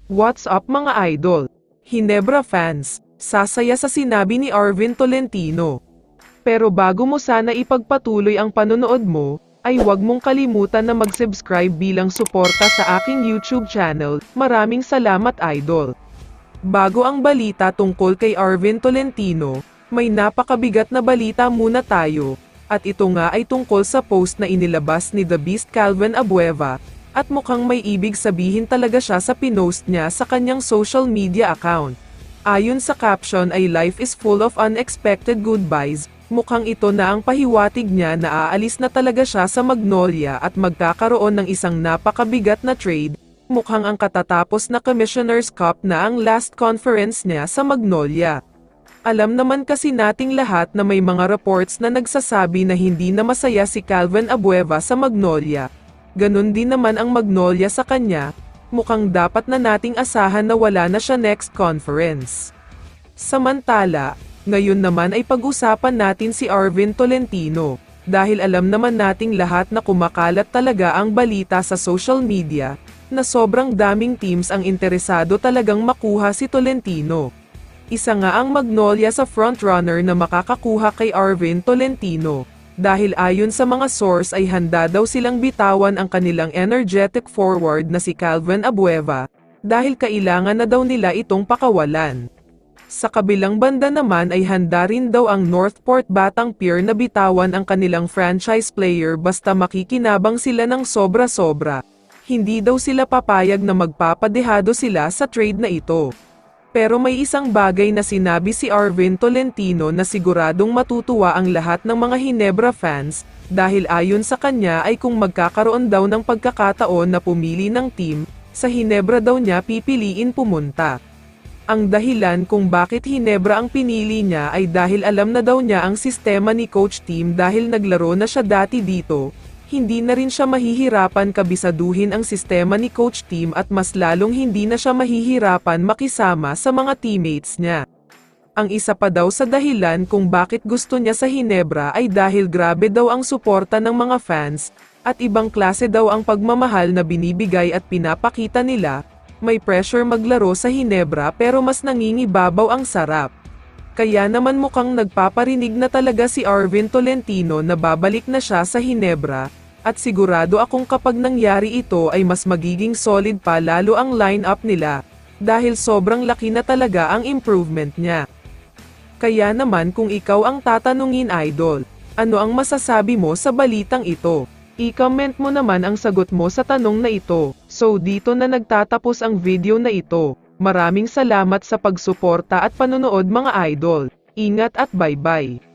What's up mga idol? Hinebra fans, sasaya sa sinabi ni Arvin Tolentino. Pero bago mo sana ipagpatuloy ang panonood mo, ay huwag mong kalimutan na mag-subscribe bilang suporta sa aking YouTube channel. Maraming salamat idol. Bago ang balita tungkol kay Arvin Tolentino, may napakabigat na balita muna tayo. At ito nga ay tungkol sa post na inilabas ni The Beast Calvin Abueva. At mukhang may ibig sabihin talaga siya sa pinost niya sa kanyang social media account. Ayon sa caption ay "Life is full of unexpected goodbyes." Mukhang ito na ang pahiwatig niya na aalis na talaga siya sa Magnolia at magkakaroon ng isang napakabigat na trade. Mukhang ang katatapos na Commissioner's Cup na ang last conference niya sa Magnolia. Alam naman kasi nating lahat na may mga reports na nagsasabi na hindi na masaya si Calvin Abueva sa Magnolia. Ganon din naman ang Magnolia sa kanya, mukhang dapat na nating asahan na wala na siya next conference. Samantala, ngayon naman ay pag-usapan natin si Arvin Tolentino, dahil alam naman nating lahat na kumakalat talaga ang balita sa social media, na sobrang daming teams ang interesado talagang makuha si Tolentino. Isa nga ang Magnolia sa frontrunner na makakakuha kay Arvin Tolentino. Dahil ayon sa mga source ay handa daw silang bitawan ang kanilang energetic forward na si Calvin Abueva, dahil kailangan na daw nila itong pakawalan. Sa kabilang banda naman ay handa rin daw ang Northport Batang Pier na bitawan ang kanilang franchise player basta makikinabang sila ng sobra-sobra. Hindi daw sila papayag na magpapadehado sila sa trade na ito. Pero may isang bagay na sinabi si Arvin Tolentino na siguradong matutuwa ang lahat ng mga Hinebra fans, dahil ayon sa kanya ay kung magkakaroon daw ng pagkakataon na pumili ng team, sa Hinebra daw niya pipiliin pumunta. Ang dahilan kung bakit Hinebra ang pinili niya ay dahil alam na daw niya ang sistema ni Coach Team dahil naglaro na siya dati dito. Hindi na rin siya mahihirapan kabisaduhin ang sistema ni Coach Team at mas lalong hindi na siya mahihirapan makisama sa mga teammates niya. Ang isa pa daw sa dahilan kung bakit gusto niya sa Hinebra ay dahil grabe daw ang suporta ng mga fans, at ibang klase daw ang pagmamahal na binibigay at pinapakita nila. May pressure maglaro sa Hinebra pero mas nangingibabaw ang sarap. Kaya naman mukhang nagpaparinig na talaga si Arvin Tolentino na babalik na siya sa Hinebra, at sigurado akong kapag nangyari ito ay mas magiging solid pa lalo ang lineup nila, dahil sobrang laki na talaga ang improvement niya. Kaya naman kung ikaw ang tatanungin idol, ano ang masasabi mo sa balitang ito? I-comment mo naman ang sagot mo sa tanong na ito. So dito na nagtatapos ang video na ito. Maraming salamat sa pagsuporta at panonood mga idol. Ingat at bye-bye.